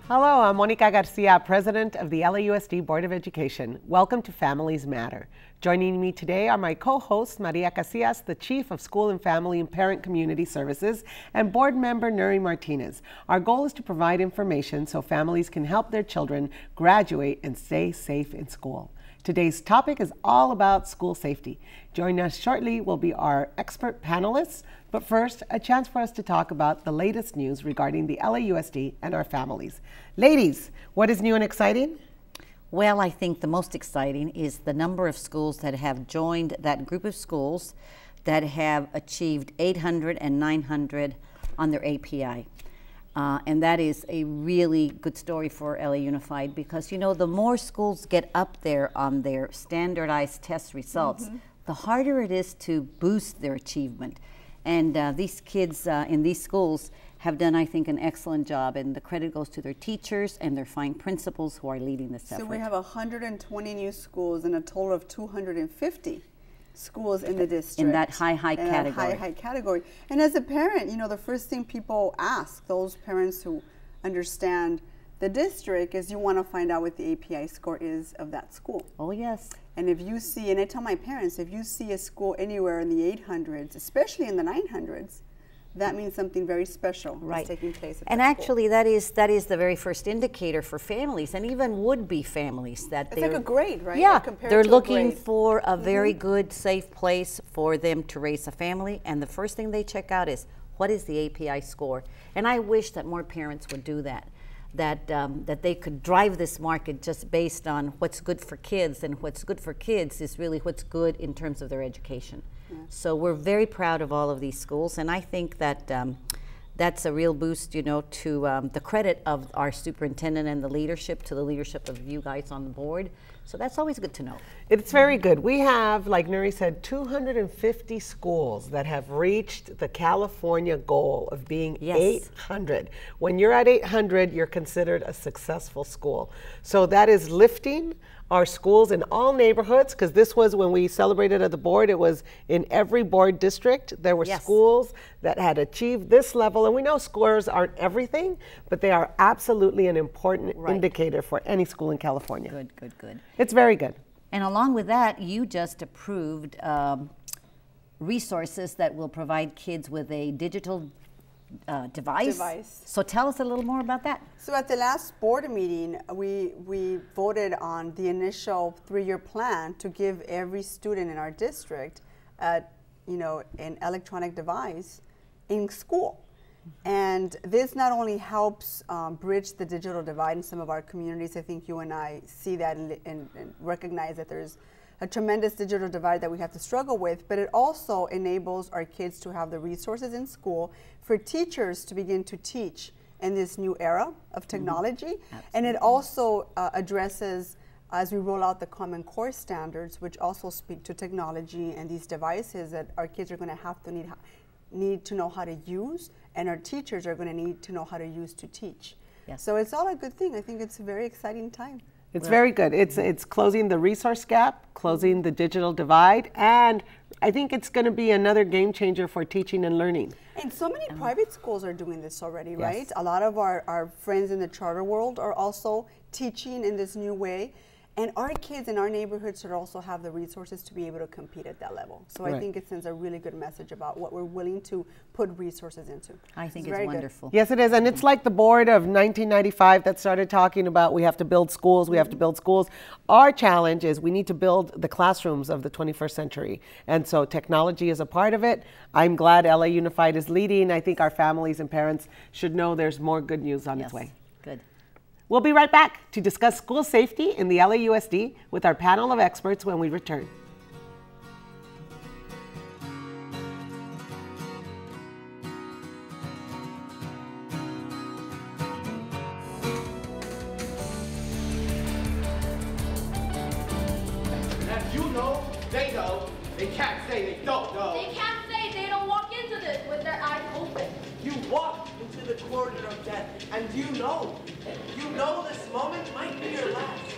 Hello, I'm Mónica García, President of the LAUSD Board of Education. Welcome to Families Matter. Joining me today are my co-hosts, Mónica García, the Chief of School and Family and Parent Community Services, and Board Member Nuri Martinez. Our goal is to provide information so families can help their children graduate and stay safe in school. Today's topic is all about school safety. Joining us shortly will be our expert panelists, but first, a chance for us to talk about the latest news regarding the LAUSD and our families. Ladies, what is new and exciting? Well, I think the most exciting is the number of schools that have joined that group of schools that have achieved 800 and 900 on their API. And that is a really good story for LA Unified because, you know, the more schools get up there on their standardized test results, the harder it is to boost their achievement. And these kids in these schools have done, I think, an excellent job, and the credit goes to their teachers and their fine principals who are leading this effort. So we have 120 new schools and a total of 250 schools in the district. In that high category. High category. And as a parent, you know, the first thing people ask, those parents who understand the district, is you want to find out what the API score is of that school. Oh, yes. And if you see, and I tell my parents, if you see a school anywhere in the 800s, especially in the 900s, that means something very special is taking place at and that actually school. that is the very first indicator for families and even would-be families that it's like a grade, right? Yeah, they're to looking for a very good, safe place for them to raise a family, and the first thing they check out is what is the API score. And I wish that more parents would do that. That they could drive this market just based on what's good for kids, and what's good for kids is really what's good in terms of their education. Yeah. So we're very proud of all of these schools, and I think that that's a real boost, you know, to the credit of our superintendent and the leadership, to the leadership of you guys on the board. So that's always good to know. It's very good. We have, like Nuri said, 250 schools that have reached the California goal of being 800. When you're at 800, you're considered a successful school. So that is lifting our schools in all neighborhoods, because this was when we celebrated at the board, it was in every board district. There were schools that had achieved this level, and we know scores aren't everything, but they are absolutely an important indicator for any school in California. Good, good, good. It's very good. And along with that, you just approved resources that will provide kids with a digital device. So tell us a little more about that. So at the last board meeting, we voted on the initial 3-year plan to give every student in our district, an electronic device in school. And this not only helps bridge the digital divide in some of our communities. I think you and I see that and recognize that there's a tremendous digital divide that we have to struggle with, but it also enables our kids to have the resources in school for teachers to begin to teach in this new era of technology. And it also addresses, as we roll out the Common Core standards, which also speak to technology and these devices that our kids are going to have to need to know how to use, and our teachers are going to need to know how to use to teach. So it's all a good thing. I think it's a very exciting time. It's very good. It's closing the resource gap, closing the digital divide, and I think it's going to be another game changer for teaching and learning. And so many private schools are doing this already, right? A lot of our friends in the charter world are also teaching in this new way. And our kids in our neighborhoods should also have the resources to be able to compete at that level. So I think it sends a really good message about what we're willing to put resources into. I think it's wonderful. Yes, it is. And it's like the board of 1995 that started talking about we have to build schools, we have to build schools. Our challenge is we need to build the classrooms of the 21st century. And so technology is a part of it. I'm glad LA Unified is leading. I think our families and parents should know there's more good news on its way. Good. We'll be right back to discuss school safety in the LAUSD with our panel of experts when we return. And if you know, they know. They can't say they don't know. They can't say they don't walk into this with their eyes open. You walk into the corridor of death, and you know this moment might be your last.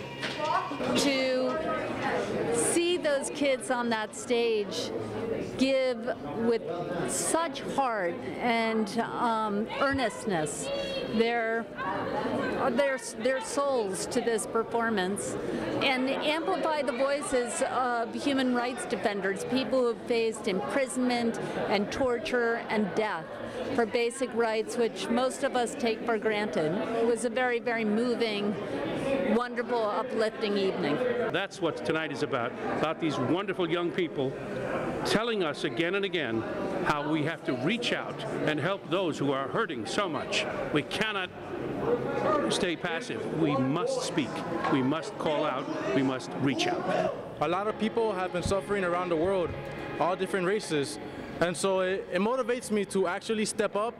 To see those kids on that stage give with such heart and earnestness their souls to this performance and amplify the voices of human rights defenders, people who have faced imprisonment and torture and death for basic rights, which most of us take for granted. It was a very, very moving, wonderful, uplifting evening. That's what tonight is about these wonderful young people telling us again and again how we have to reach out and help those who are hurting so much. We cannot stay passive. We must speak. We must call out. We must reach out. A lot of people have been suffering around the world, all different races. And so it motivates me to actually step up,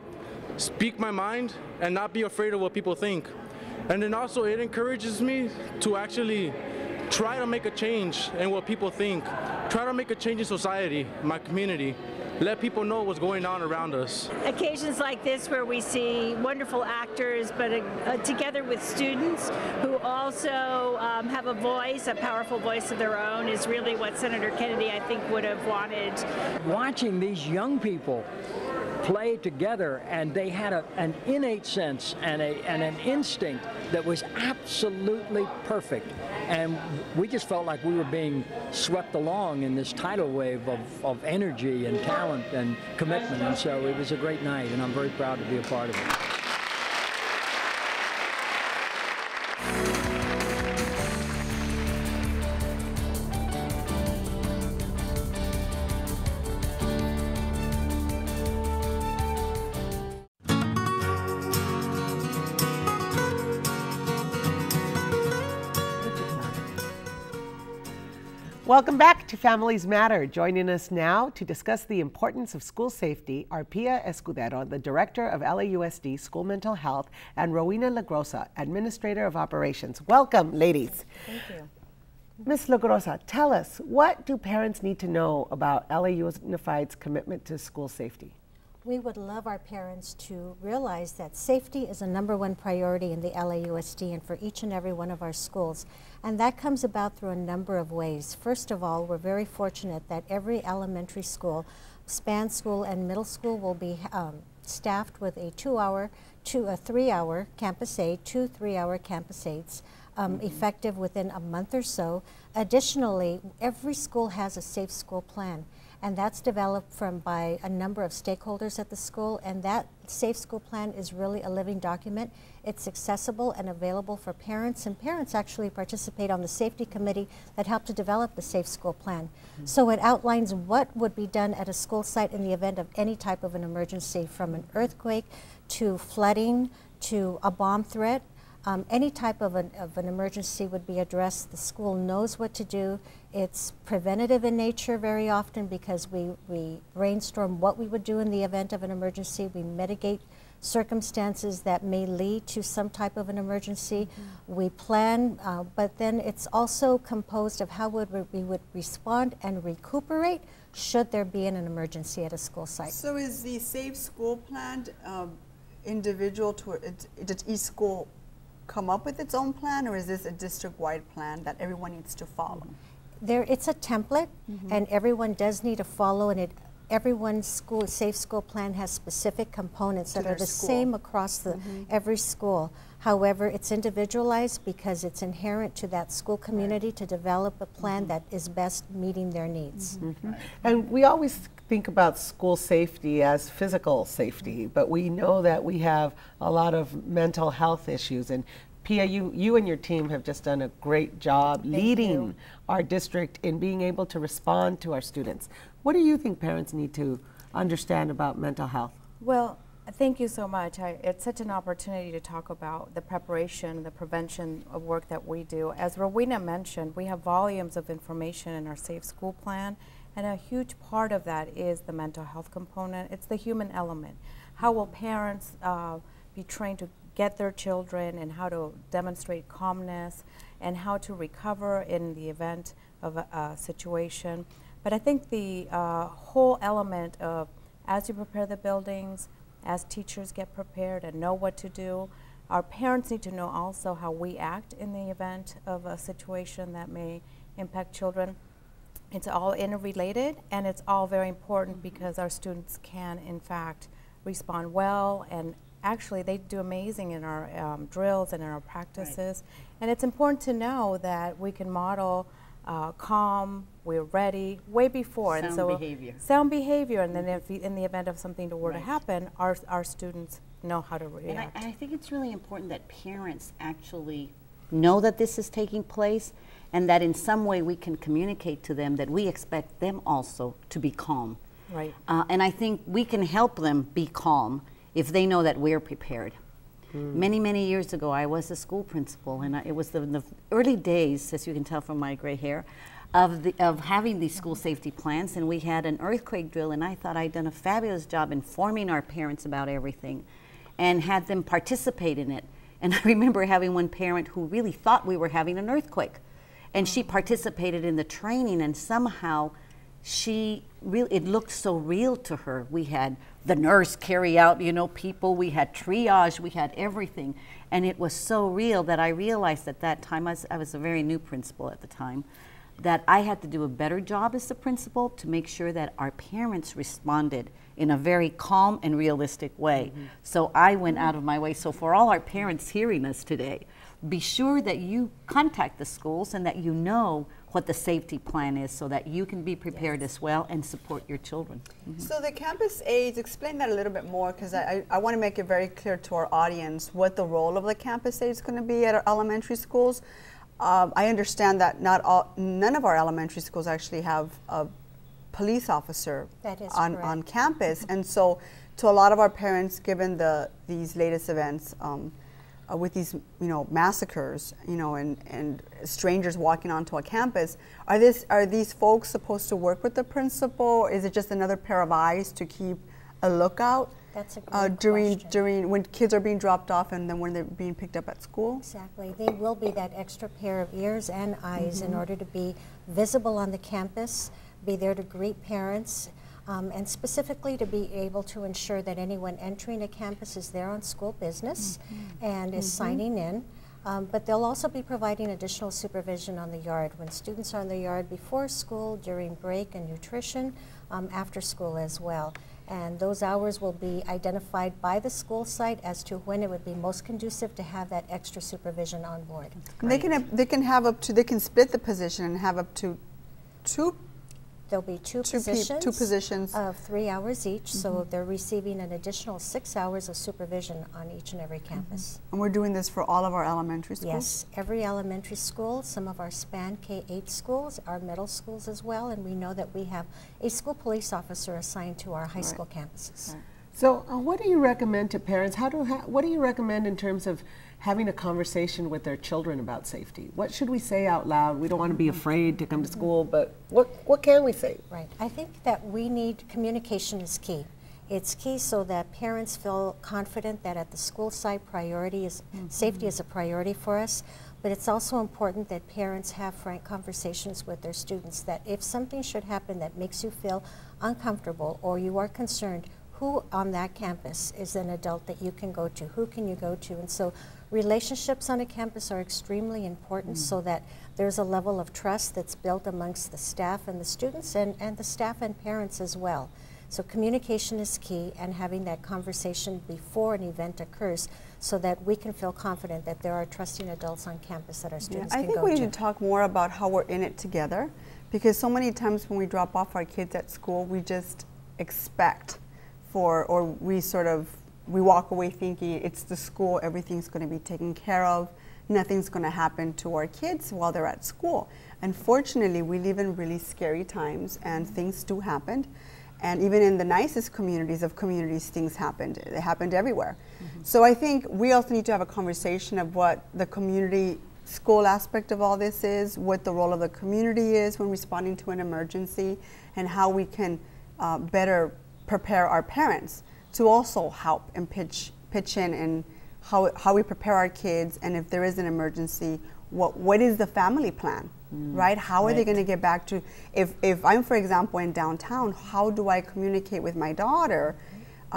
speak my mind, and not be afraid of what people think. And then also it encourages me to actually try to make a change in what people think, try to make a change in society, my community, let people know what's going on around us. Occasions like this where we see wonderful actors, but together with students who also have a voice, a powerful voice of their own, is really what Senator Kennedy, I think, would have wanted. Watching these young people play together, and they had an innate sense and an instinct that was absolutely perfect. And we just felt like we were being swept along in this tidal wave of energy and talent and commitment. And so it was a great night, and I'm very proud to be a part of it. Welcome back to Families Matter. Joining us now to discuss the importance of school safety are Pia Escudero, the Director of LAUSD School Mental Health, and Rowena LaGrosa, Administrator of Operations. Welcome, ladies. Thank you. Ms. LaGrosa, tell us, what do parents need to know about LA Unified's commitment to school safety? We would love our parents to realize that safety is a #1 priority in the LAUSD and for each and every one of our schools. And that comes about through a number of ways. First of all, we're very fortunate that every elementary school, span school and middle school, will be staffed with a 3-hour campus aid, 2 3-hour campus aids, effective within a month or so. Additionally, every school has a safe school plan. And that's developed by a number of stakeholders at the school, and that Safe School Plan is really a living document. It's accessible and available for parents, and parents actually participate on the safety committee that helped to develop the Safe School Plan. So it outlines what would be done at a school site in the event of any type of an emergency, from an earthquake to flooding to a bomb threat. Any type of an emergency would be addressed. The school knows what to do. It's preventative in nature very often because we brainstorm what we would do in the event of an emergency. We mitigate circumstances that may lead to some type of an emergency. We plan, but then it's also composed of how we would respond and recuperate should there be an emergency at a school site. So is the Safe School Plan individual to did each school come up with its own plan, or is this a district-wide plan that everyone needs to follow? It's a template, and everyone does need to follow, and everyone's Safe School Plan has specific components that are the same across every school. However, it's individualized because it's inherent to that school community to develop a plan that is best meeting their needs. And we always think about school safety as physical safety, but we know that we have a lot of mental health issues. And Pia, you and your team have just done a great job leading our district in being able to respond to our students. What do you think parents need to understand about mental health? Well, thank you so much. It's such an opportunity to talk about the preparation, the prevention of work that we do. As Rowena mentioned, we have volumes of information in our Safe School Plan, and a huge part of that is the mental health component. It's the human element. How will parents be trained to get their children, and how to demonstrate calmness, and how to recover in the event of a situation. But I think the whole element of, as you prepare the buildings, as teachers get prepared and know what to do, our parents need to know also how we act in the event of a situation that may impact children. It's all interrelated, and it's all very important because our students can, in fact, respond well and actually they do amazing in our drills and in our practices. Right. And it's important to know that we can model calm, we're ready, way before. Sound behavior. And then if in the event of something were to happen, our students know how to react. And I think it's really important that parents actually know that this is taking place, and that in some way we can communicate to them that we expect them also to be calm. Right. And I think we can help them be calm if they know that we're prepared. Many, many years ago, I was a school principal, and it was the early days, as you can tell from my gray hair, of having these school safety plans, and we had an earthquake drill, and I thought I'd done a fabulous job informing our parents about everything and had them participate in it. And I remember having one parent who really thought we were having an earthquake, and she participated in the training, and somehow it looked so real to her. We had the nurse carry out, people, we had triage, we had everything. And it was so real that I realized at that time, I was a very new principal at the time, that I had to do a better job as the principal to make sure that our parents responded in a very calm and realistic way. So I went out of my way. So for all our parents hearing us today, be sure that you contact the schools and that you know what the safety plan is so that you can be prepared as well and support your children. So the campus aides, explain that a little bit more, because I want to make it very clear to our audience what the role of the campus aide is going to be at our elementary schools. I understand that none of our elementary schools actually have a police officer on campus, and so to a lot of our parents, given these latest events with these massacres, and strangers walking onto a campus, are these folks supposed to work with the principal, or is it just another pair of eyes to keep a lookout? That's a great during when kids are being dropped off and then when they're being picked up at school? Exactly. They will be that extra pair of ears and eyes in order to be visible on the campus, be there to greet parents, and specifically to be able to ensure that anyone entering a campus is there on school business and is signing in. But they'll also be providing additional supervision on the yard when students are in the yard before school, during break and nutrition, after school as well. And those hours will be identified by the school site as to when it would be most conducive to have that extra supervision on board. They can split the position and have up to two. There'll be two positions of 3 hours each, so they're receiving an additional 6 hours of supervision on each and every campus. And we're doing this for all of our elementary schools? Yes, every elementary school, some of our SPAN K-8 schools, our middle schools as well, and we know that we have a school police officer assigned to our high school campuses. Right. So what do you recommend to parents? What do you recommend in terms of having a conversation with their children about safety? What should we say out loud? We don't want to be afraid to come to school, but what can we say? Right. I think that communication is key. It's key so that parents feel confident that at the school site safety is a priority for us. But it's also important that parents have frank conversations with their students, that if something should happen that makes you feel uncomfortable or you are concerned, who on that campus is an adult that you can go to? Who can you go to? And so relationships on a campus are extremely important so that there's a level of trust that's built amongst the staff and the students and the staff and parents as well. So communication is key, and having that conversation before an event occurs so that we can feel confident that there are trusting adults on campus that our students can go to. I think we need to talk more about how we're in it together, because so many times when we drop off our kids at school, we just expect we walk away thinking it's the school, everything's going to be taken care of, nothing's going to happen to our kids while they're at school. Unfortunately, we live in really scary times and things do happen. And even in the nicest communities, things happened. It happened everywhere. So I think we also need to have a conversation of what the community school aspect of all this is, what the role of the community is when responding to an emergency, and how we can better prepare our parents to also help and pitch in, and how we prepare our kids, and if there is an emergency, what is the family plan, right? How are they going to get back to, if I'm, for example, in downtown, how do I communicate with my daughter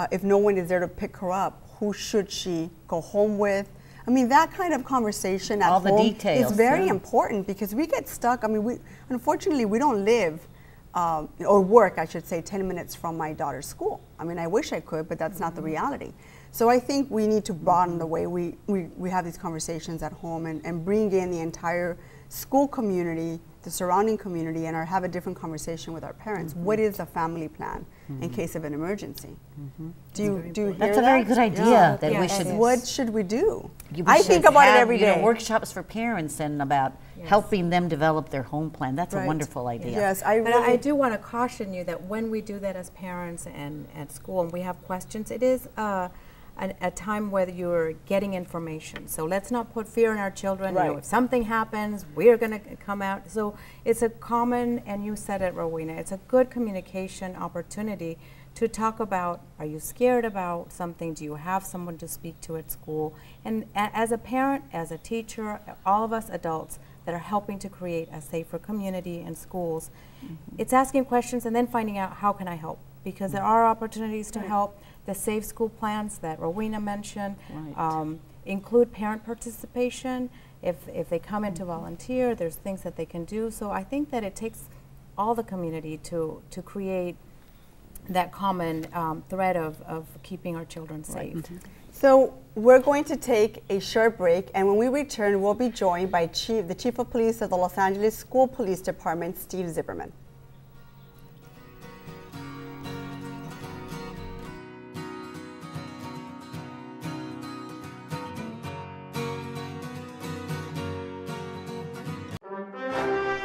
if no one is there to pick her up? Who should she go home with? I mean, that kind of conversation at home is very important, because we get stuck. I mean, unfortunately, we don't live or work, I should say, 10 minutes from my daughter's school. I mean, I wish I could, but that's not the reality. So I think we need to broaden the way we have these conversations at home and bring in the entire school community, the surrounding community, and have a different conversation with our parents. What is a family plan in case of an emergency? Do you hear That's a very good idea. Yeah. We should. What should we do? I think about it every day. Workshops for parents and about helping them develop their home plan. That's a wonderful idea. Yes, but I do want to caution you that when we do that as parents and at school and we have questions, it is a time where you're getting information. So let's not put fear in our children. You know, if something happens, we're going to come out. So it's a common, and you said it, Rowena, it's a good communication opportunity to talk about, are you scared about something? Do you have someone to speak to at school? And as a parent, as a teacher, all of us adults that are helping to create a safer community in schools, it's asking questions and then finding out, how can I help? Because there are opportunities to help. The safe school plans that Rowena mentioned include parent participation. If they come in to volunteer, there's things that they can do. So I think that it takes all the community to create that common thread of keeping our children safe. So we're going to take a short break, and when we return, we'll be joined by the Chief of Police of the Los Angeles School Police Department, Steve Zipperman.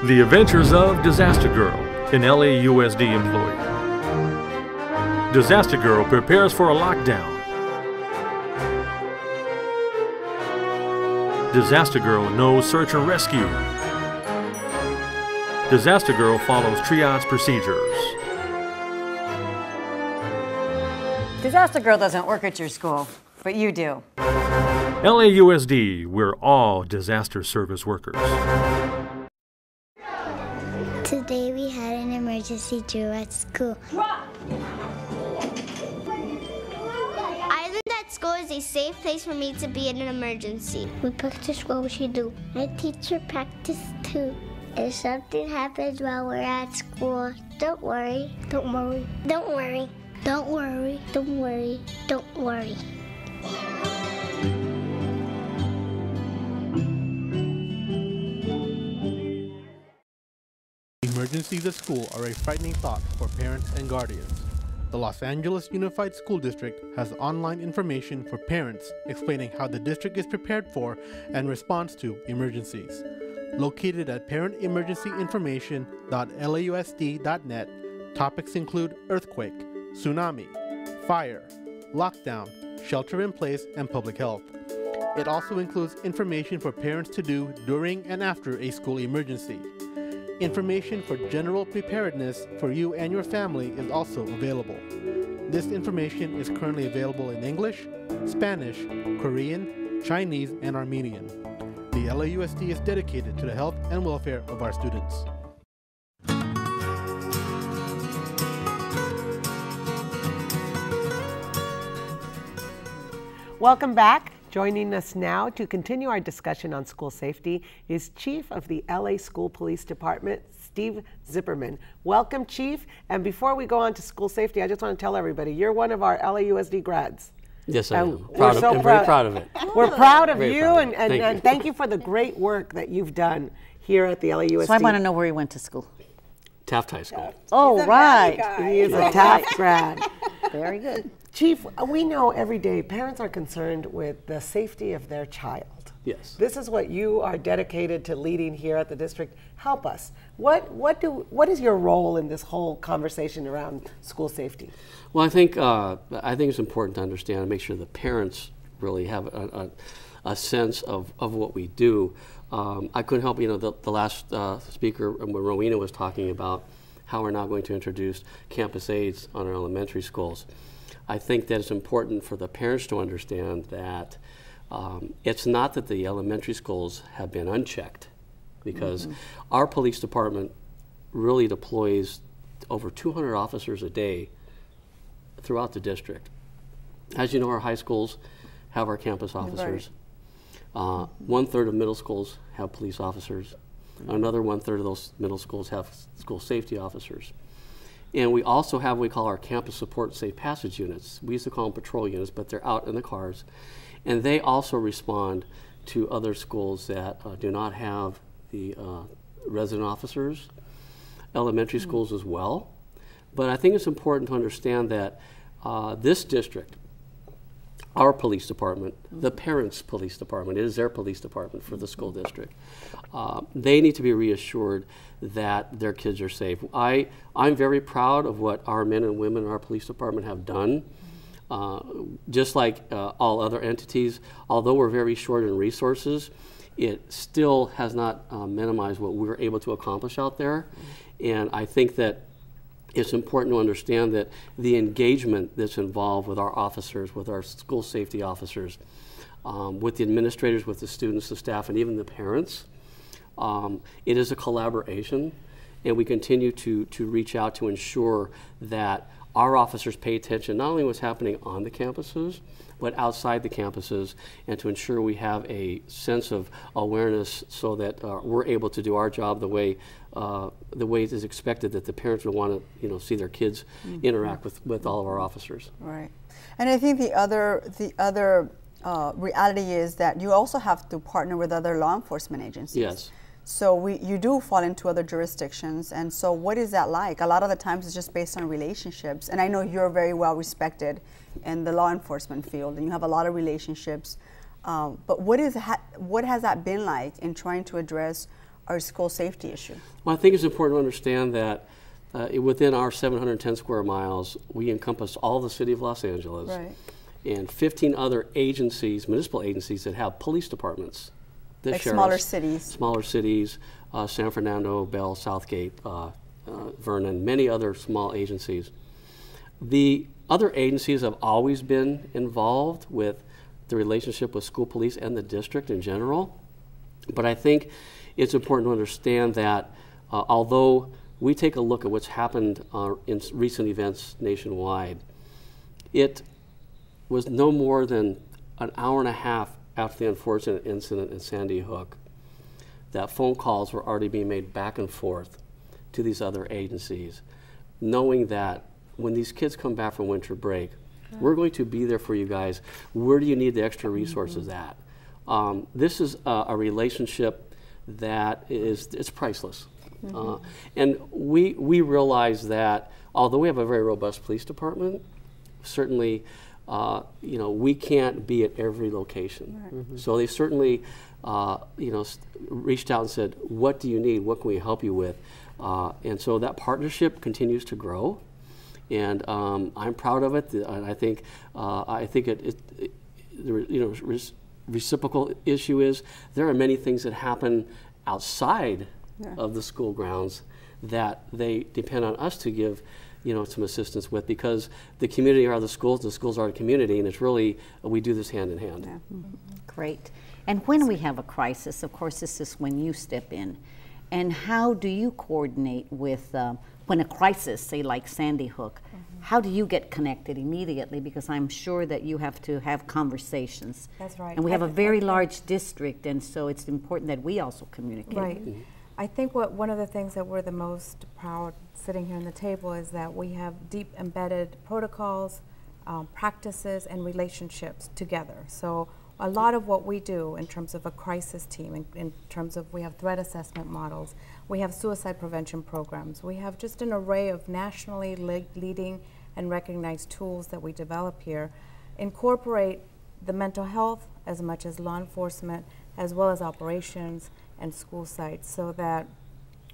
The Adventures of Disaster Girl, an LAUSD employee. Disaster Girl prepares for a lockdown. Disaster Girl knows search and rescue. Disaster Girl follows triage procedures. Disaster Girl doesn't work at your school, but you do. LAUSD, we're all disaster service workers. Today we had an emergency drill at school. I learned that school is a safe place for me to be in an emergency. We practice what we should do. My teacher practiced too. If something happens while we're at school, don't worry. Don't worry. Don't worry. Don't worry. Don't worry. Don't worry. Emergencies at school are a frightening thought for parents and guardians. The Los Angeles Unified School District has online information for parents explaining how the district is prepared for and responds to emergencies. Located at parentemergencyinformation.lausd.net, topics include earthquake, tsunami, fire, lockdown, shelter in place, and public health. It also includes information for parents to do during and after a school emergency. Information for general preparedness for you and your family is also available. This information is currently available in English, Spanish, Korean, Chinese, and Armenian. The LAUSD is dedicated to the health and welfare of our students. Welcome back. Joining us now to continue our discussion on school safety is Chief of the LA School Police Department, Steve Zipperman. Welcome, Chief. And before we go on to school safety, I just want to tell everybody, you're one of our LAUSD grads. Yes, I am. Very proud of it. We're proud of Very you, proud of and thank you for the great work that you've done here at the LAUSD. So I want to know where you went to school. Taft High School. Oh, right. He is a Taft grad. Very good. Chief, we know every day parents are concerned with the safety of their child. Yes. This is what you are dedicated to leading here at the district. Help us. What is your role in this whole conversation around school safety? Well, I think it's important to understand and make sure the parents really have a sense of what we do. I couldn't help, the last speaker, when Rowena was talking about how we're now going to introduce campus aides on our elementary schools. I think that it's important for the parents to understand that it's not that the elementary schools have been unchecked, because our police department really deploys over 200 officers a day throughout the district. As you know, our high schools have our campus officers. Right. 1/3 of middle schools have police officers. Another 1/3 of those middle schools have school safety officers. And we also have what we call our campus support safe passage units. We used to call them patrol units, but they're out in the cars. And they also respond to other schools that do not have the resident officers, elementary schools as well. But I think it's important to understand that this district, our police department, the parents' police department, it is their police department for the school district. They need to be reassured that their kids are safe. I'm very proud of what our men and women in our police department have done. Just like all other entities, although we're very short in resources, it still has not minimized what we're able to accomplish out there. And I think that it's important to understand that the engagement that's involved with our officers, with our school safety officers, with the administrators, with the students, the staff, and even the parents, it is a collaboration, and we continue to reach out to ensure that our officers pay attention not only what's happening on the campuses, but outside the campuses, and to ensure we have a sense of awareness so that we're able to do our job the way it is expected, that the parents would want to see their kids interact with all of our officers. Right. And I think the other reality is that you also have to partner with other law enforcement agencies. Yes. So you do fall into other jurisdictions, and so what is that like? A lot of the times it's just based on relationships, and I know you're very well respected in the law enforcement field, and you have a lot of relationships. But what has that been like in trying to address our school safety issue? Well, I think it's important to understand that within our 710 square miles, we encompass all the city of Los Angeles, right, and 15 other agencies, municipal agencies that have police departments. Like smaller cities. Smaller cities, San Fernando, Bell, Southgate, Vernon, many other small agencies. The other agencies have always been involved with the relationship with school police and the district in general. But I think it's important to understand that although we take a look at what's happened in recent events nationwide, it was no more than an hour and a half after the unfortunate incident in Sandy Hook that phone calls were already being made back and forth to these other agencies, knowing that when these kids come back from winter break, we're going to be there for you guys. Where do you need the extra resources at? This is a relationship that it's priceless. And we realize that although we have a very robust police department, certainly we can't be at every location. Right. So they certainly, reached out and said, what do you need? What can we help you with? And so that partnership continues to grow. And I'm proud of it. And I think the reciprocal issue is there are many things that happen outside of the school grounds that they depend on us to give some assistance with, because the community are the schools are the community, and it's really, we do this hand in hand. Yeah. Great. And when we have a crisis, of course, this is when you step in. And how do you coordinate with, when a crisis, say like Sandy Hook, how do you get connected immediately? Because I'm sure that you have to have conversations. That's right. And we have a very large district, and so it's important that we also communicate. Right. I think one of the things that we're the most proud sitting here on the table is that we have deep embedded protocols, practices, and relationships together. So a lot of what we do in terms of a crisis team, in terms of we have threat assessment models, we have suicide prevention programs, we have just an array of nationally leading and recognized tools that we develop here, incorporate the mental health as much as law enforcement, as well as operations and school sites, so that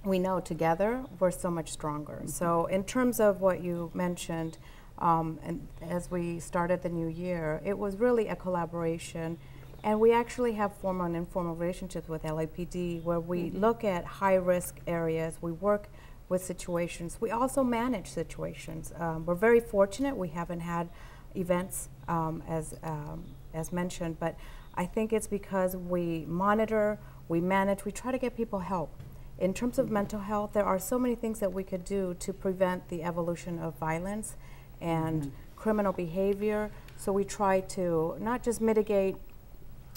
we know together we're so much stronger. So in terms of what you mentioned, and as we started the new year, it was really a collaboration, and we actually have formal and informal relationships with LAPD where we look at high-risk areas, we work with situations, we also manage situations. We're very fortunate we haven't had events as mentioned, but I think it's because we monitor, we manage, we try to get people help. In terms of mental health, there are so many things that we could do to prevent the evolution of violence and criminal behavior. So we try to not just mitigate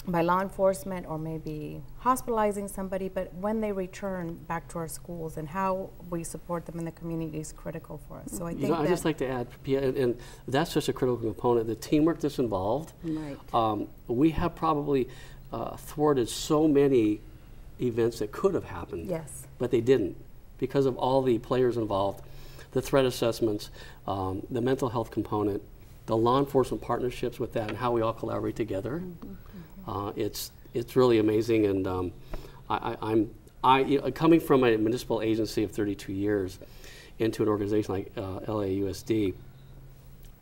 by law enforcement or maybe hospitalizing somebody, but when they return back to our schools and how we support them in the community is critical for us. So I think I'd just like to add, Pia, and that's just a critical component, the teamwork that's involved. Right. We have probably thwarted so many events that could have happened, yes, but they didn't because of all the players involved, the threat assessments, the mental health component, the law enforcement partnerships with that, and how we all collaborate together. It's really amazing, and coming from a municipal agency of 32 years into an organization like LAUSD,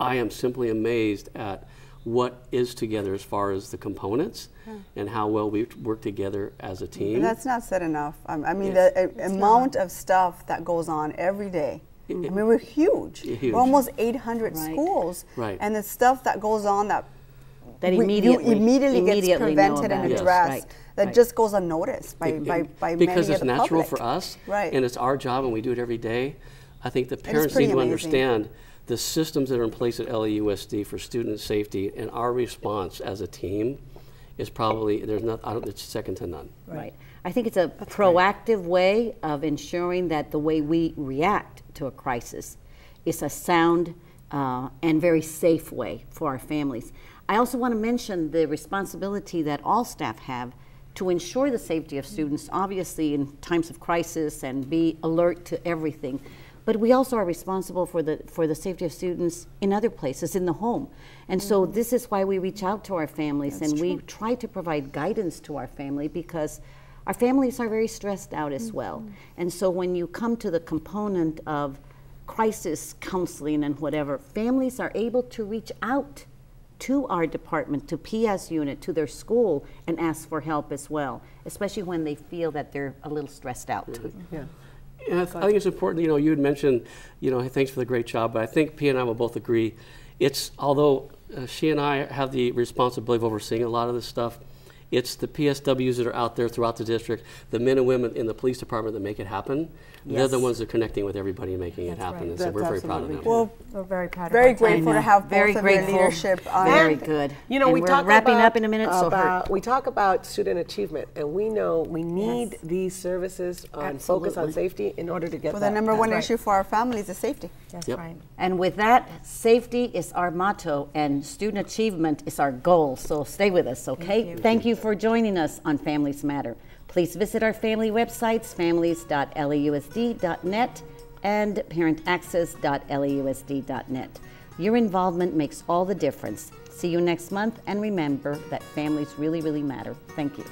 I am simply amazed at what is together as far as the components and how well we work together as a team. And that's not said enough. I mean, the amount of stuff that goes on every day. I mean, we're huge. We're almost 800 schools. Right. And the stuff that goes on that immediately gets prevented and addressed, that just goes unnoticed by many of the public. Because it's natural for us, right, and it's our job, and we do it every day. I think the parents need to understand the systems that are in place at LAUSD for student safety, and our response as a team is probably, it's second to none. Right. I think it's a proactive way of ensuring that the way we react to a crisis is a sound and very safe way for our families. I also want to mention the responsibility that all staff have to ensure the safety of students, obviously in times of crisis, and be alert to everything. But we also are responsible for the safety of students in other places, in the home. And so this is why we reach out to our families, and we try to provide guidance to our family, because our families are very stressed out as well. And so when you come to the component of crisis counseling and whatever, families are able to reach out to our department, to Pia's unit, to their school, and ask for help as well, especially when they feel that they're a little stressed out. Yeah. And I think it's important, you had mentioned, hey, thanks for the great job, but I think Pia and I will both agree, although she and I have the responsibility of overseeing a lot of this stuff, it's the PSWs that are out there throughout the district, the men and women in the police department that make it happen. Yes. They're the ones that are connecting with everybody and making it happen. Right. And so we're very proud of them. Well, we're very proud of very grateful to have very both grateful. Of your leadership. Very good. We talk wrapping up in a minute. We talk about student achievement, and we know we need these services and focus on safety in order to get the number one issue for our families is safety. That's right. And with that, safety is our motto, and student achievement is our goal. So stay with us, okay? Thank you for joining us on Families Matter. Please visit our family websites, families.lausd.net and parentaccess.lausd.net. Your involvement makes all the difference. See you next month, and remember that families really, really matter. Thank you.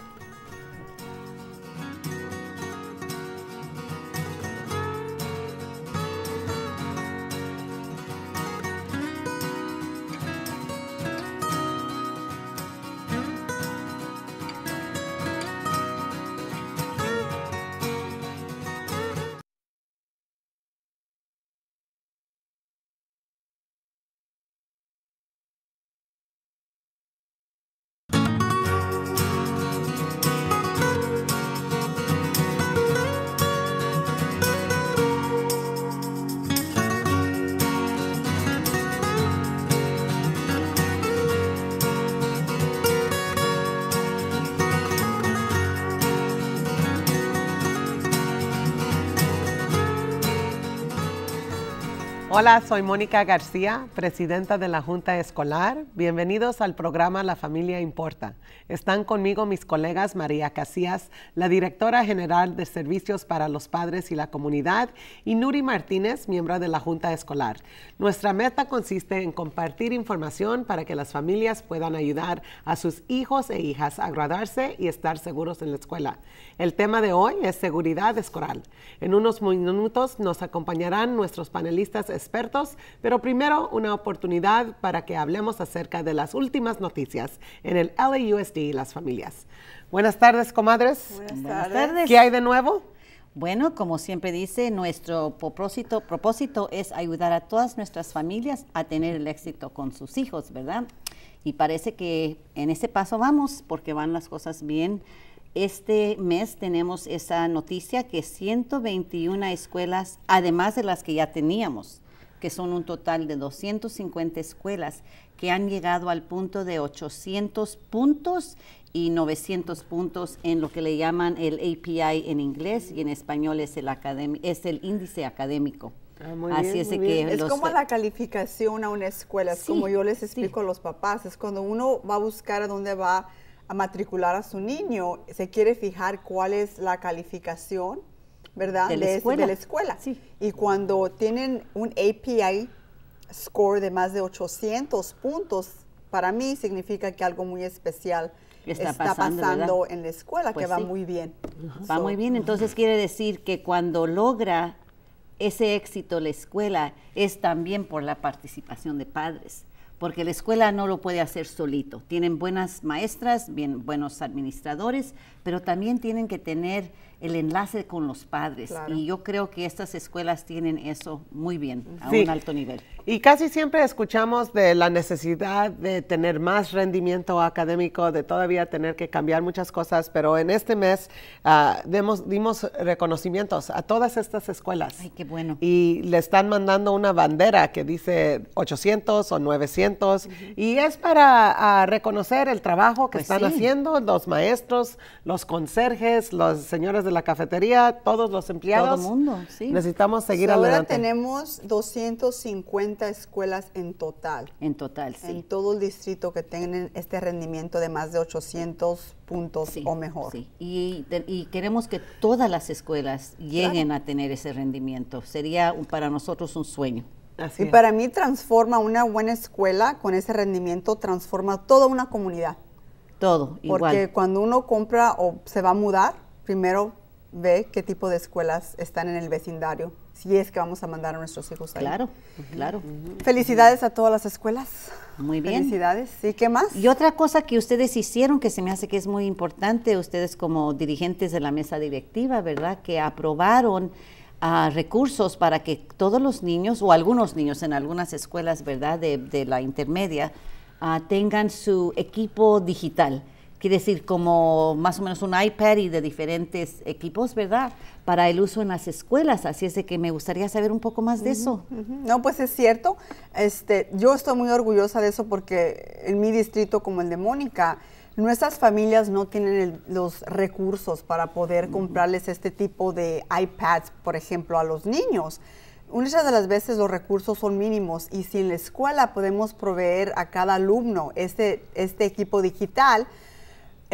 Hola, soy Mónica García, presidenta de la Junta Escolar. Bienvenidos al programa La Familia Importa. Están conmigo mis colegas María Casillas, la directora general de Servicios para los Padres y la Comunidad, y Nuri Martínez, miembro de la Junta Escolar. Nuestra meta consiste en compartir información para que las familias puedan ayudar a sus hijos e hijas a graduarse y estar seguros en la escuela. El tema de hoy es seguridad escolar. En unos minutos nos acompañarán nuestros panelistas expertos, pero primero una oportunidad para que hablemos acerca de las últimas noticias en el LAUSD y las familias. Buenas tardes, comadres. Buenas tardes. ¿Qué hay de nuevo? Bueno, como siempre dice, nuestro propósito es ayudar a todas nuestras familias a tener el éxito con sus hijos, ¿verdad? Y parece que en ese paso vamos, porque van las cosas bien. Este mes tenemos esa noticia que 121 escuelas, además de las que ya teníamos, que son un total de 250 escuelas que han llegado al punto de 800 puntos y 900 puntos en lo que le llaman el API en inglés, y en español es el índice académico. Así es que es como la calificación a una escuela, es como yo les explico a los papás, es cuando uno va a buscar a dónde va a matricular a su niño, se quiere fijar cuál es la calificación, ¿verdad? De la escuela. Sí. Y cuando tienen un API score de más de 800 puntos, para mí significa que algo muy especial está pasando en la escuela, pues que va muy bien. Va muy bien, entonces quiere decir que cuando logra ese éxito la escuela es también por la participación de padres, porque la escuela no lo puede hacer solito. Tienen buenas maestras, bien buenos administradores, pero también tienen que tener el enlace con los padres. Claro. Y yo creo que estas escuelas tienen eso muy bien, a un alto nivel. Y casi siempre escuchamos de la necesidad de tener más rendimiento académico, de todavía tener que cambiar muchas cosas, pero en este mes dimos reconocimientos a todas estas escuelas. Ay, qué bueno. Y le están mandando una bandera que dice 800 o 900, y es para reconocer el trabajo que están haciendo los maestros, los conserjes, los señores de la cafetería, todos los empleados. Todo el mundo, sí. Necesitamos seguir adelante. Ahora tenemos 250 escuelas en total. En total, sí. En todo el distrito que tienen este rendimiento de más de 800 puntos o mejor. Sí, y queremos que todas las escuelas lleguen a tener ese rendimiento. Sería para nosotros un sueño. Y para mí transforma una buena escuela con ese rendimiento, transforma toda una comunidad. Todo, igual. Porque cuando uno compra o se va a mudar, primero ve qué tipo de escuelas están en el vecindario, si es que vamos a mandar a nuestros hijos ahí. Claro, claro. Felicidades a todas las escuelas. Muy bien. Felicidades. ¿Y qué más? Y otra cosa que ustedes hicieron que se me hace que es muy importante, ustedes como dirigentes de la mesa directiva, ¿verdad? Que aprobaron recursos para que todos los niños, o algunos niños en algunas escuelas, ¿verdad? De la intermedia, tengan su equipo digital. Quiere decir como más o menos un iPad y de diferentes equipos, ¿verdad? Para el uso en las escuelas. Así es de que me gustaría saber un poco más de eso. No, pues es cierto. Yo estoy muy orgullosa de eso porque en mi distrito, como el de Mónica, nuestras familias no tienen los recursos para poder comprarles este tipo de iPads, por ejemplo, a los niños. Muchas de las veces los recursos son mínimos y si en la escuela podemos proveer a cada alumno este equipo digital,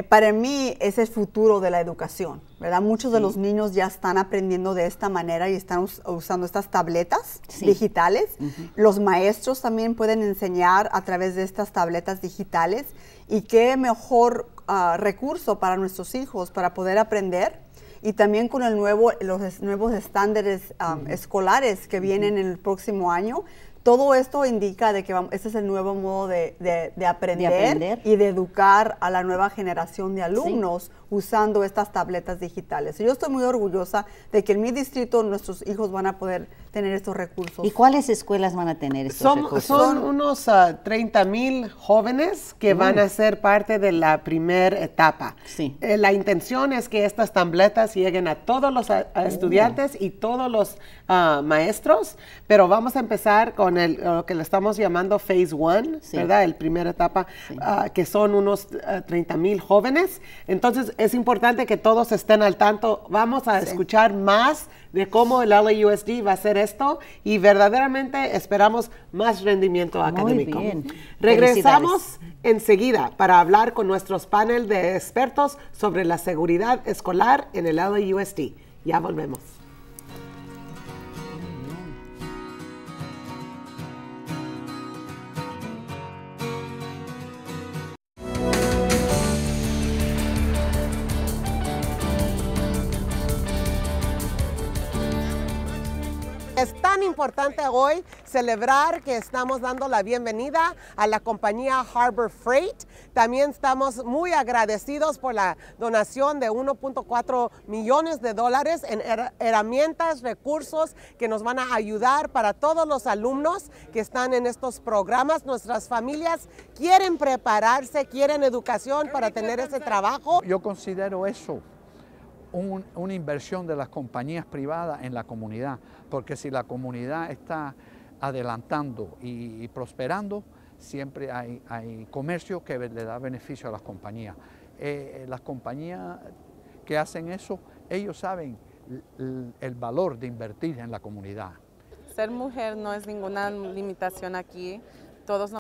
para mí es el futuro de la educación, ¿verdad? Muchos de los niños ya están aprendiendo de esta manera y están usando estas tabletas digitales. Los maestros también pueden enseñar a través de estas tabletas digitales y qué mejor recurso para nuestros hijos para poder aprender. Y también con los nuevos estándares escolares que vienen en el próximo año, todo esto indica de que este es el nuevo modo de aprender y de educar a la nueva generación de alumnos usando estas tabletas digitales. Yo estoy muy orgullosa de que en mi distrito nuestros hijos van a poder tener estos recursos. ¿Y cuáles escuelas van a tener estos recursos? Son unos 30,000 jóvenes que van a ser parte de la primera etapa. La intención es que estas tabletas lleguen a todos los estudiantes y todos los maestros, pero vamos a empezar con lo que le estamos llamando Phase 1, ¿verdad? El primera etapa, que son unos 30,000 jóvenes. Entonces, es importante que todos estén al tanto. Vamos a escuchar más de cómo el LAUSD va a hacer esto y verdaderamente esperamos más rendimiento académico. Muy bien. Regresamos enseguida para hablar con nuestros panel de expertos sobre la seguridad escolar en el LAUSD. Ya volvemos. Es tan importante hoy celebrar que estamos dando la bienvenida a la compañía Harbor Freight. También estamos muy agradecidos por la donación de $1.4 millones en herramientas, recursos que nos van a ayudar para todos los alumnos que están en estos programas. Nuestras familias quieren prepararse, quieren educación para tener ese trabajo. Yo considero eso una inversión de las compañías privadas en la comunidad, porque si la comunidad está adelantando y prosperando, siempre hay comercio que le da beneficio a las compañías. Las compañías que hacen eso, ellos saben el valor de invertir en la comunidad. Ser mujer no es ninguna limitación aquí. Todos